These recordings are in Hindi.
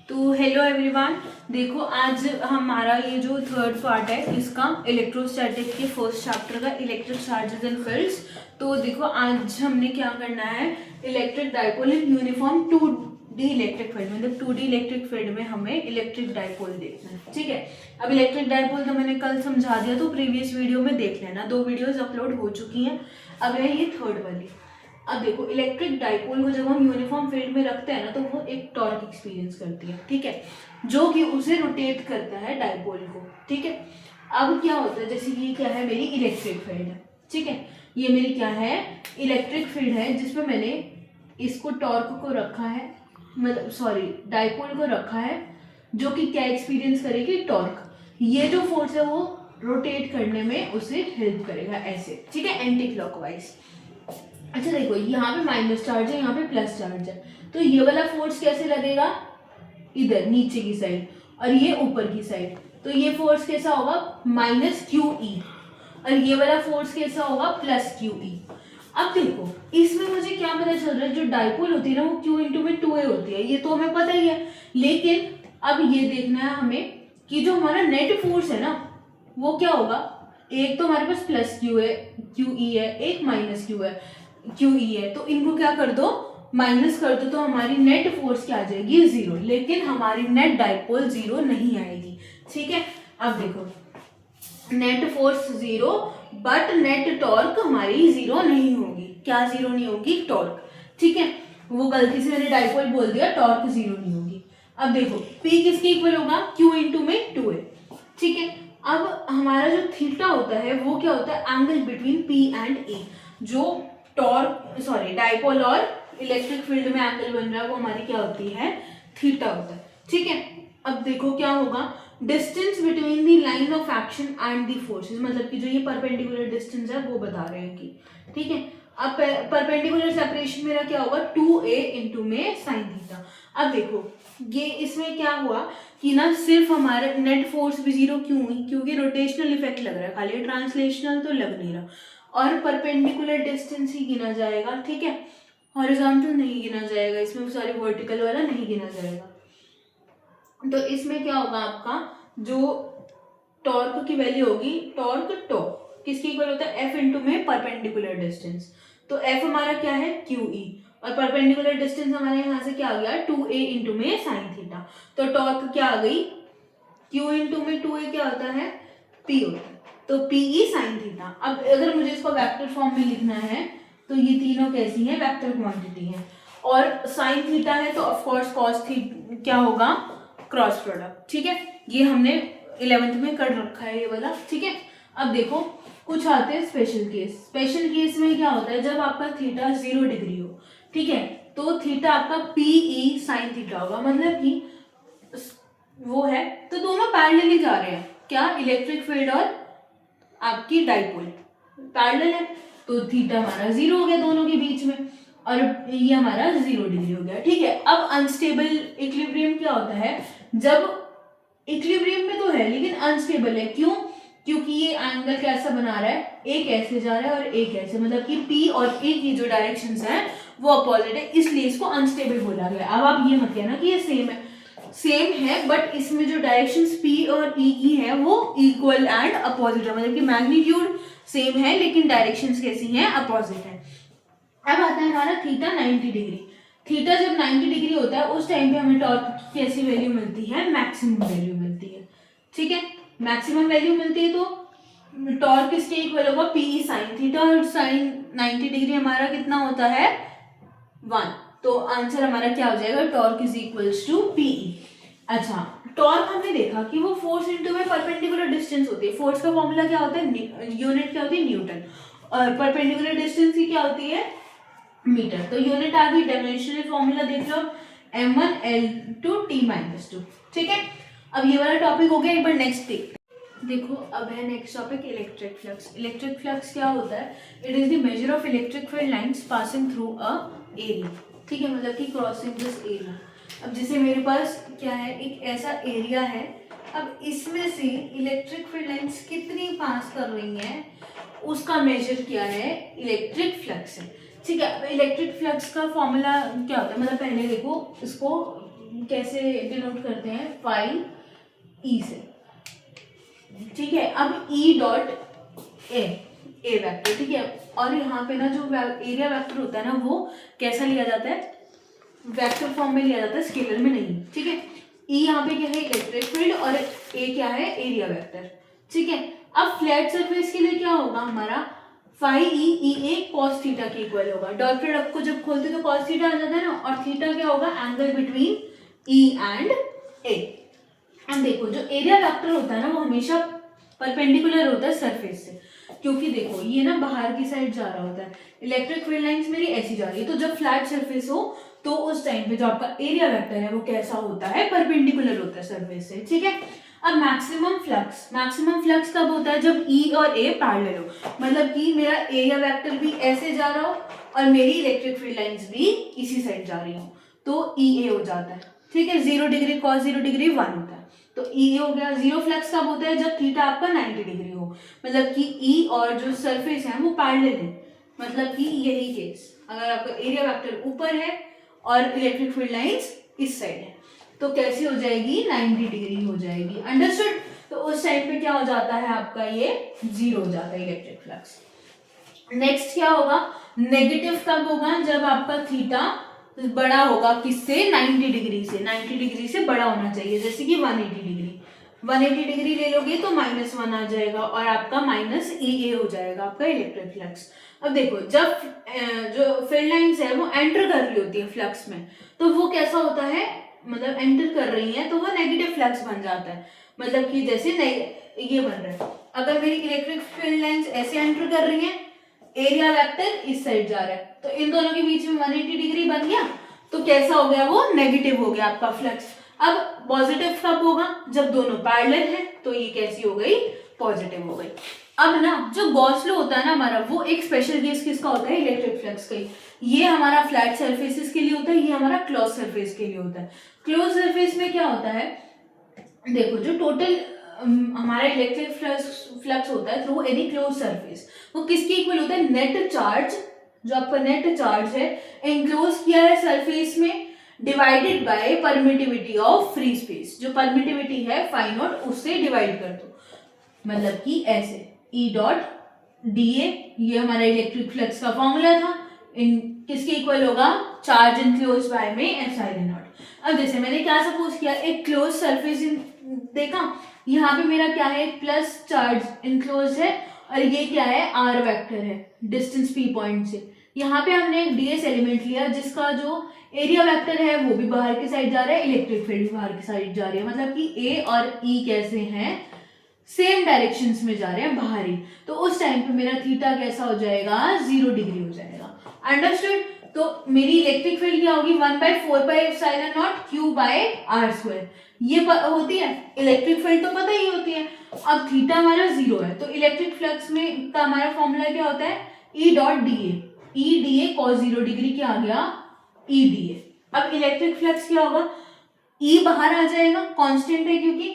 तो हेलो एवरीवन, देखो आज हमारा ये जो थर्ड पार्ट है इसका इलेक्ट्रोस्टैटिक के फर्स्ट चैप्टर का इलेक्ट्रिक चार्जेस एंड फील्ड्स। तो देखो आज हमने क्या करना है, electric dipole in uniform 2D electric field, मतलब 2D इलेक्ट्रिक फील्ड में हमें इलेक्ट्रिक डाइपोल देखना है। ठीक है, अब इलेक्ट्रिक डाइपोल तो मैंने कल समझा दिया, तो प्रीवियस वीडियो में देख लेना, 2 वीडियोज अपलोड हो चुकी हैं। अब है ये थर्ड वाली। अब देखो इलेक्ट्रिक डाइपोल को जब हम यूनिफॉर्म फील्ड में रखते हैं ना, तो वो एक टॉर्क एक्सपीरियंस करती है, ठीक है, जो कि उसे रोटेट करता है डाइपोल को। ठीक है, अब क्या होता है, जैसे ये क्या है, मेरी इलेक्ट्रिक फील्ड है। ठीक है, ये मेरी क्या है, इलेक्ट्रिक फील्ड है, जिसमें मैंने इसको टॉर्क को रखा है, मतलब सॉरी डाइपोल को रखा है, जो कि क्या एक्सपीरियंस करेगी, टॉर्क। ये जो फोर्स है वो रोटेट करने में उसे हेल्प करेगा ऐसे। ठीक है, एंटी क्लॉकवाइज। अच्छा देखो, यहाँ पे माइनस चार्ज है, यहाँ पे प्लस चार्ज है, तो ये वाला फोर्स कैसे लगेगा, इधर नीचे की साइड, और ये ऊपर की साइड। तो ये फोर्स कैसा होगा, माइनस क्यू ई, और ये वाला फोर्स कैसा होगा, प्लस क्यू ई। अब देखो इसमें मुझे क्या पता चल रहा है, जो डाइपोल होती है ना वो क्यू इंटू में 2a होती है, ये तो हमें पता ही है। लेकिन अब ये देखना है हमें कि जो हमारा नेट फोर्स है ना वो क्या होगा, एक तो हमारे पास प्लस क्यू है, क्यू ई है, एक माइनस क्यू है, क्यू ई है। तो इनको क्या कर दो, माइनस कर दो, तो हमारी नेट फोर्स क्या आ जाएगी, 0। लेकिन हमारी नेट डाइपोल 0 नहीं आएगी। ठीक है, अब देखो net force 0 but net torque हमारी 0 नहीं होगी। क्या 0 नहीं होगी, टॉर्क। ठीक है, वो गलती से मैंने डाइपोल बोल दिया, टॉर्क 0 नहीं होगी। अब देखो P किसके इक्वल होगा, Q इंटू में 2a। ठीक है, अब हमारा जो थीटा होता है वो क्या होता है, angle between P and A। जो टॉर्क सॉरी डाइपोल और इलेक्ट्रिक फील्ड में एंगल बन रहा है वो हमारी क्या होती है, थीटा होता है। ठीक है, अब देखो क्या होगा, distance between the line of action and the forces, मतलब कि जो ये परपेंडिकुलर डिस्टेंस है वो बता रहे हैं कि, ठीक है, अब परपेंडिकुलर सेपरेशन मेरा क्या होगा, 2a इंटू में साइन थीटा। अब देखो ये इसमें क्या हुआ कि ना, सिर्फ हमारे नेट फोर्स भी 0 क्यों हुई, क्योंकि रोटेशनल इफेक्ट लग रहा है, खाली ट्रांसलेशनल तो लग नहीं रहा, और परपेंडिकुलर डिस्टेंस ही गिना जाएगा। ठीक है, हॉरिजॉन्टल नहीं गिना जाएगा इसमें, सॉरी वर्टिकल वाला नहीं गिना जाएगा। तो इसमें क्या होगा, आपका जो टॉर्क की वैल्यू होगी, टॉर्क टो किसके इक्वल होता है, एफ इंटू में परपेंडिकुलर डिस्टेंस। तो एफ हमारा क्या है, क्यू ई, और परपेंडिकुलर डिस्टेंस हमारे यहाँ से क्या आ गया, 2a इंटू में साइन थीटा। तो टॉर्क क्या आ गई, q इंटू में 2a क्या होता है, p होता है, तो p ई साइन थीटा। अब अगर मुझे इसको वेक्टर फॉर्म में लिखना है तो ये तीनों कैसी हैं, वेक्टर क्वांटिटी है, और साइन थीटा है तो ऑफकोर्स कॉस थीटा क्या होगा, क्रॉस प्रोडक्ट। ठीक है, ये हमने 11th में कर रखा है ये वाला। ठीक है, अब देखो कुछ आते हैं स्पेशल केस। स्पेशल केस में क्या होता है, जब आपका थीटा 0 डिग्री हो, ठीक है, तो थीटा आपका पी ई साइन थीटा होगा, मतलब कि वो है, तो दोनों पैरेलल जा रहे हैं, क्या, इलेक्ट्रिक फील्ड और आपकी डाइपोल पैरेलल है, तो थीटा हमारा 0 हो गया दोनों के बीच में, और ये हमारा 0 डिग्री हो गया। ठीक है, अब अनस्टेबल इक्विलिब्रियम क्या होता है, जब इक्विलिब्रियम में तो है लेकिन अनस्टेबल है, क्यों, क्योंकि ये एंगल कैसा बना रहा है, एक ऐसे जा रहा है और एक ऐसे, मतलब कि P और A की जो डायरेक्शंस हैं वो अपोजिट है, इसलिए इसको अनस्टेबल बोला गया। अब आप ये मत कहना कि ये सेम है, बट इसमें जो डायरेक्शंस P और E की है वो इक्वल एंड अपोजिट है, मतलब कि मैग्नीट्यूड सेम है लेकिन डायरेक्शंस कैसी हैं, अपोजिट है। अब आता है हमारा थीटा 90 डिग्री। थीटा जब 90 डिग्री होता है उस टाइम पे हमें टॉर्क की कैसी वैल्यू मिलती है, मैक्सिमम वैल्यू मिलती है। ठीक है, मैक्सिमम वैल्यू मिलती है तो टॉर्क किसके इक्वल होगा, पी साइन थीटा, और साइन 90 डिग्री हमारा कितना होता है, 1। तो आंसर हमारा क्या हो जाएगा, torque is equals to PE. अच्छा, टॉर्क हमने देखा कि वो फोर्स इनटू में परपेंडिकुलर डिस्टेंस होती है। फोर्स का फॉर्मूला क्या होता है, यूनिट क्या होती है, न्यूटन, और परपेंडिकुलर डिस्टेंस की क्या होती है, मीटर। तो यूनिट आ गई, डायमेंशनल फॉर्मूला देख लो, m1 L2 T-2। ठीक है, अब ये वाला टॉपिक हो गया, एक बार नेक्स्ट देखो अब है next topic, electric flux. Electric flux क्या होता है, it is the measure of electric field lines passing through a area. ठीक है, मतलब कि क्रॉसिंग दिस एरिया। अब जैसे मेरे पास क्या है, एक ऐसा एरिया है, अब इसमें से इलेक्ट्रिक फील्ड लाइंस कितनी पास कर रही हैं उसका मेजर क्या है, इलेक्ट्रिक फ्लक्स है। ठीक है, इलेक्ट्रिक फ्लक्स का फॉर्मूला क्या होता है, मतलब पहले देखो इसको कैसे डिनोट करते हैं, फाई ई से, ठीक है। अब ई डॉट ए वेक्टर, ठीक है। और यहाँ पे ना जो एरिया वेक्टर होता है ना वो कैसा लिया जाता है, वेक्टर फॉर्म में लिया जाता है, स्केलर में नहीं, ठीक है। ई यहाँ पे क्या है, इलेक्ट्रिक फील्ड, और ए क्या है, एरिया वेक्टर, ठीक है। अब फ्लैट सरफेस के लिए क्या होगा हमारा, फाई ई ए कॉस थीटा के इक्वल होगा। डॉट प्रोडक्ट को जब खोलते तो कॉस थीटा आ जाता है ना, और थीटा क्या होगा, एंगल बिटवीन ई एंड ए। अब देखो जो एरिया वेक्टर होता है ना वो हमेशा परपेंडिकुलर होता है सरफेस से, क्योंकि देखो ये ना बाहर की साइड जा रहा होता है, इलेक्ट्रिक फील्ड लाइंस मेरी ऐसी जा रही है, तो जब फ्लैट सरफेस हो तो उस टाइम पे जो आपका एरिया वेक्टर है वो कैसा होता है, परपेंडिकुलर होता है सरफेस से, ठीक है। अब मैक्सिमम फ्लक्स कब होता है, जब ई और ए पैरेलल हो, मतलब कि मेरा एरिया वेक्टर भी ऐसे जा रहा हो और मेरी इलेक्ट्रिक फील्ड लाइंस भी इसी साइड जा रही हो, तो ई ए हो जाता है, ठीक है। 0 डिग्री cos 0 डिग्री 1 होता है, तो ई हो गया। जीरो फ्लक्स कब होता है, जब थीटा आपका 90 डिग्री हो, मतलब कि ई और जो सरफेस है वो पैरेलल है, मतलब कि यही केस, अगर आपका एरिया वेक्टर ऊपर है और इलेक्ट्रिक फील्ड लाइंस इस साइड है तो कैसी हो जाएगी, 90 डिग्री हो जाएगी, अंडरस्टूड। तो उस साइड पे क्या हो जाता है आपका, ये 0 हो जाता है इलेक्ट्रिक फ्लक्स। नेक्स्ट क्या होगा, नेगेटिव कब होगा, जब आपका थीटा बड़ा होगा किससे, 90 डिग्री से, 90 डिग्री से बड़ा होना चाहिए, जैसे कि 180 डिग्री, 180 डिग्री ले लोगे तो -1 आ जाएगा और आपका माइनस ई ए हो जाएगा आपका इलेक्ट्रिक फ्लक्स। अब देखो जब जो फील्ड लाइंस है वो एंटर कर रही होती है फ्लक्स में, तो वो कैसा होता है, मतलब एंटर कर रही है तो वो नेगेटिव फ्लक्स बन जाता है, मतलब कि जैसे ये बन रहा है, अगर मेरी इलेक्ट्रिक फील्ड लाइंस ऐसे एंटर कर रही है, एरिया वेक्टर इस साइड जा रहा है, तो इन दोनों के बीच में 180 डिग्री बन गया, तो कैसा हो गया, वो नेगेटिव हो गया आपका फ्लक्स। अब पॉजिटिव कब होगा, जब दोनों पैरेलल है, तो ये कैसी हो गई, पॉजिटिव हो गई। अब ना जो गॉस लॉ होता है ना हमारा, वो एक स्पेशल केस किसका होता है, इलेक्ट्रिक फ्लक्स का। ये हमारा फ्लैट सरफेसेस के लिए होता है, ये हमारा क्लोज सरफेस के लिए होता है। क्लोज सरफेस में क्या होता है, देखो जो टोटल हमारा इलेक्ट्रिक फ्लक्स होता है थ्रू एनी क्लोज सरफेस, वो किसके इक्वल होता है, नेट चार्ज, जो आपका नेट चार्ज है एनक्लोज किया है सरफेस में, divided by permittivity of free space, जो परमिटिविटी है फाई नॉट उससे डिवाइड कर दो, मतलब कि ऐसे ई डॉट डी ए, ये हमारा इलेक्ट्रिक फ्लक्स का फॉर्मूला था, इन किसके इक्वल होगा, चार्ज इनक्लोज बाय में एप्सिलॉन नॉट। अब जैसे मैंने क्या सपोज किया, एक क्लोज सरफेस देखा, यहाँ पे मेरा क्या है, प्लस चार्ज इनक्लोज है, और ये क्या है, आर वेक्टर है डिस्टेंस पी पॉइंट से। यहाँ पे हमने एक डीएस एलिमेंट लिया जिसका जो एरिया वेक्टर है वो भी बाहर की साइड जा रहा है, इलेक्ट्रिक फील्ड भी बाहर की साइड जा रही है, मतलब कि ए और ई कैसे हैं, सेम डायरेक्शंस में जा रहे हैं बाहरी, तो उस टाइम पे मेरा थीटा कैसा हो जाएगा, 0 डिग्री हो जाएगा, अंडरस्टूड। तो मेरी इलेक्ट्रिक फील्ड क्या होगी, 1/4πε0 Q/r², ये होती है, इलेक्ट्रिक फील्ड तो पता ही होती है। अब थीटा हमारा 0 है, तो इलेक्ट्रिक फ्लक्स में का हमारा फॉर्मूला क्या होता है, E dot D A cos 0 degree क्या आ गया, ई डी ए। अब इलेक्ट्रिक फ्लक्स क्या होगा, ई बाहर आ जाएगा, कांस्टेंट है क्योंकि,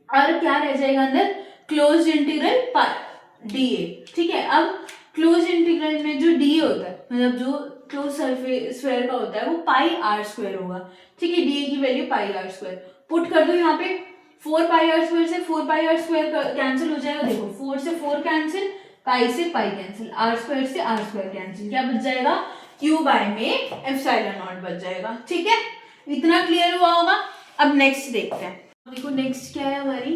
और क्या रह जाएगा अंदर, क्लोज इंटीग्रल डी ए, ठीक है। अब क्लोज इंटीग्रल में जो डी होता है, मतलब जो क्लोज सरफेस स्फीयर का होता है, वो πr² होगा, ठीक है, डी ए की वैल्यू πr², पुट कर दो यहाँ पे, 4πr² से 4πr² कैंसिल हो जाएगा, देखो 4 से 4 कैंसिल, पाई से पाई कैंसिल, r² से r² कैंसिल, क्या बच जाएगा, Q/में एप्सिलॉन नॉट बच जाएगा, ठीक है। इतना क्लियर हुआ होगा। अब नेक्स्ट देखते हैं, देखो नेक्स्ट क्या है हमारी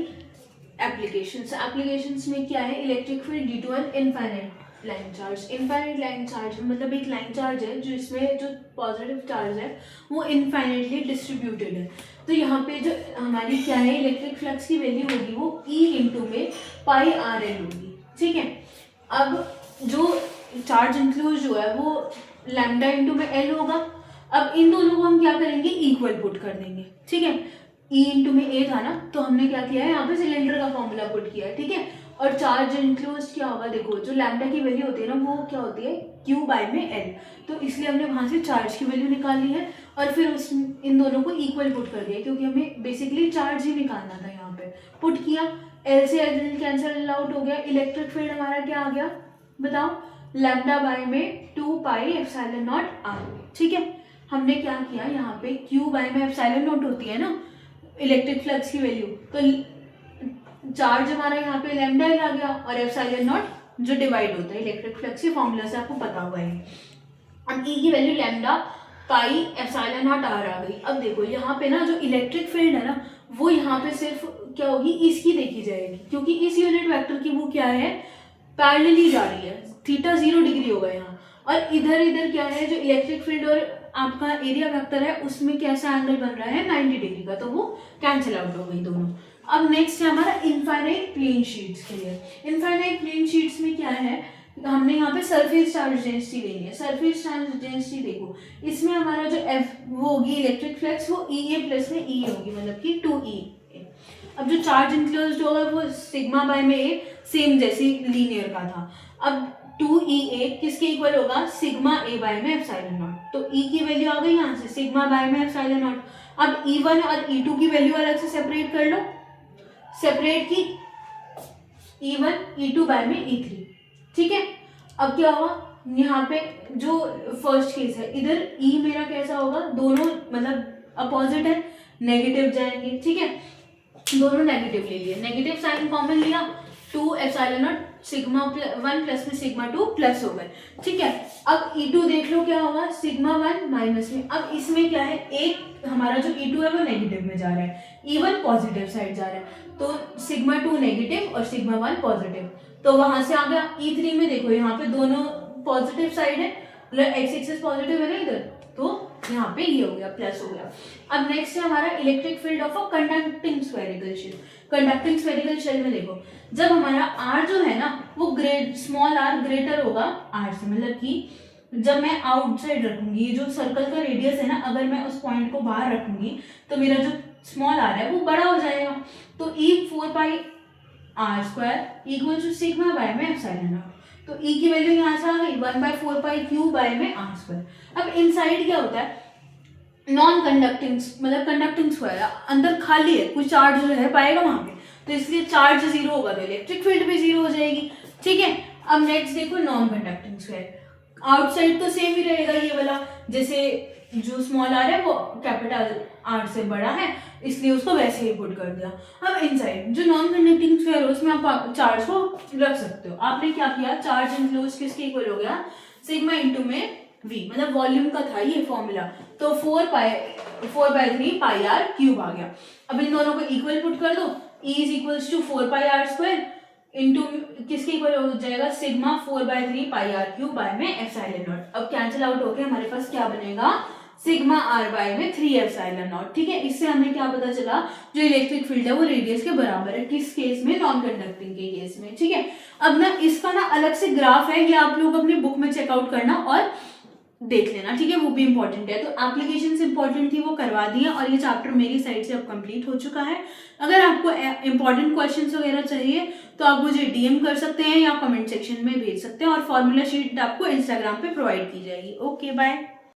एप्लीकेशंस में क्या है, electric field due to an infinite line charge. Infinite line charge मतलब एक लाइन चार्ज है जिसमें जो पॉजिटिव चार्ज है वो इनफाइनाइटली डिस्ट्रीब्यूटेड है, तो यहाँ पे जो हमारी क्या है, इलेक्ट्रिक फ्लक्स की वैल्यू होगी वो ई इंटू में πrl होगी, ठीक है। अब जो चार्ज इंक्लोज जो है वो लैम्डा इंटू में एल होगा। अब इन दोनों को हम क्या करेंगे, इक्वल पुट कर देंगे, ठीक है। ई इंटू में ए था ना, तो हमने क्या किया है, यहाँ पे सिलेंडर का फॉर्मूला पुट किया है, ठीक है। और चार्ज इंक्लोज क्या होगा, देखो जो लैम्डा की वैल्यू होती है ना वो क्या होती है, Q/l, तो इसलिए हमने वहाँ से चार्ज की वैल्यू निकाल ली है और फिर उस इन दोनों को इक्वल पुट कर दिया, क्योंकि हमें बेसिकली चार्ज ही निकालना था। यहाँ पे पुट किया, एल से एल कैंसिल आउट हो गया, इलेक्ट्रिक फील्ड हमारा क्या आ गया बताओ, λ/2πε0r, ठीक है। हमने क्या किया, यहाँ पे Q बाय में एप्सिलॉन नॉट होती है ना इलेक्ट्रिक फ्लक्स की वैल्यू, तो चार्ज हमारा यहाँ पे लैम्डा आ गया और एप्सिलॉन नॉट जो डिवाइड होता है इलेक्ट्रिक फ्लक्स के फॉर्मूला से आपको पता होगा ये। अब E की value lambda pi epsilon naught R आ गई। अब देखो यहाँ पे ना जो इलेक्ट्रिक फील्ड है ना वो यहाँ पे सिर्फ क्या होगी, इसकी देखी जाएगी, क्योंकि इस यूनिट वेक्टर की वो क्या है, पैरेलली जा रही है, थीटा 0 डिग्री होगा यहाँ। और इधर इधर क्या है, जो इलेक्ट्रिक फील्ड और आपका एरिया वेक्टर है उसमें कैसा एंगल बन रहा है 90 डिग्री का, तो वो कैंसिल आउट हो गई दोनों। अब नेक्स्ट है हमारा इनफाइनाइट प्लेन शीट्स के लिए। इनफाइनाइट प्लेन शीट्स में क्या है, हमने यहाँ पे सरफेस चार्ज डेंसिटी लेनी है। सरफेस चार्ज डेंसिटी देखो, इसमें हमारा जो एफ वो होगी इलेक्ट्रिक फ्लक्स वो EA प्लस में E होगी, मतलब कि 2E। अब जो चार्ज इंक्लोज्ड होगा वो सिग्मा बाय में ए, सेम जैसे लीनियर का था। अब 2EA किसके इक्वल होगा, सिग्मा A बाय में एप्सिलॉन नॉट। तो E की वैल्यू आ गई यहाँ से सिग्मा बाय में एप्सिलॉन नॉट। अब E1 और E2 की वैल्यू अलग से सेपरेट कर लो, सेपरेट की E1 E2 बाय में E3, ठीक है। अब क्या होगा, यहाँ पे जो फर्स्ट केस है इधर E मेरा कैसा होगा, दोनों मतलब अपोजिट है, नेगेटिव जाएंगे, ठीक है, दोनों नेगेटिव ले लिए, नेगेटिव साइन कॉमन लिया, 2 एप्सिलॉन नॉट सिग्मा 1 प्लस में सिग्मा 2 प्लस हो गए, ठीक है। अब E2 देख लो क्या होगा, सिग्मा 1 माइनस में। अब इसमें क्या है, एक हमारा जो E2 है वो नेगेटिव में जा रहा है, E1 पॉजिटिव साइड जा रहा है, तो सिग्मा 2 नेगेटिव और सिग्मा 1 पॉजिटिव, तो वहां से आ गया। E3 में देखो यहाँ पे दोनों पॉजिटिव साइड है, मतलब एक्स एक्सिस पॉजिटिव है ना इधर, तो यहाँ पे ये हो गया प्लस हो गया। अब नेक्स्ट है हमारा electric field of a conducting spherical shell. Conducting spherical shell में देखो, जब हमारा r जो है ना वो स्मॉल r ग्रेटर होगा r से, मतलब कि जब मैं आउटसाइड रखूंगी, जो सर्कल का रेडियस है ना, अगर मैं उस पॉइंट को बाहर रखूंगी तो मेरा जो स्मॉल r है वो बड़ा हो जाएगा। तो E 4 pi r square equal to sigma by में एप्सिलॉन नॉट, तो E की वैल्यू यहाँ से आ गई 1/4 पाई Q बाय में r स्क्वायर। अब इनसाइड क्या होता है, नॉन कंडक्टिंग मतलब कंडक्टिंग स्क्वायर, अंदर खाली है, कोई चार्ज रह पाएगा वहां पे, तो इसलिए चार्ज 0 होगा तो इलेक्ट्रिक फील्ड भी 0 हो जाएगी, ठीक है। अब नेक्स्ट देखो नॉन कंडक्टिंग स्क्वायर, आउटसाइड तो सेम ही रहेगा ये वाला, जैसे जो स्मॉल r है वो कैपिटल R से बड़ा है इसलिए उसको वैसे ही पुट कर दिया। अब इनसाइड जो नॉन कंडक्टिंग स्फीयर है उसमें आप चार्ज को रख सकते हो। आपने क्या किया, चार्ज इनक्लोज किसके इक्वल हो गया, सिग्मा इनटू में v, मतलब वॉल्यूम का था ये फॉर्मूला, तो 4/3 पाई r क्यूब आ गया। अब इन दोनों को इक्वल पुट कर दो, E is equals to 4 pi r square into किसके इक्वल हो जाएगा, sigma 4/3 pi r cube by में एप्सिलॉन नॉट। अब कैंसिल आउट होके हमारे पास क्या बनेगा, सिग्मा r बाय में 3 एप्सिलॉन नॉट, ठीक है। इससे हमें क्या पता चला, जो इलेक्ट्रिक फील्ड है वो रेडियस के बराबर है, किस केस में, नॉन कंडक्टिंग के केस में, ठीक है। अब ना इसका ना अलग से ग्राफ है, ये आप लोग अपने बुक में चेकआउट करना और देख लेना, ठीक है, वो भी इंपॉर्टेंट है। तो एप्लीकेशन इंपॉर्टेंट थी वो करवा दी है, और ये चैप्टर मेरी साइड से अब कंप्लीट हो चुका है। अगर आपको इंपॉर्टेंट क्वेश्चंस वगैरह चाहिए तो आप मुझे DM कर सकते हैं या कमेंट सेक्शन में भेज सकते हैं, और फॉर्मूला शीट आपको इंस्टाग्राम पे प्रोवाइड की जाएगी। Okay bye.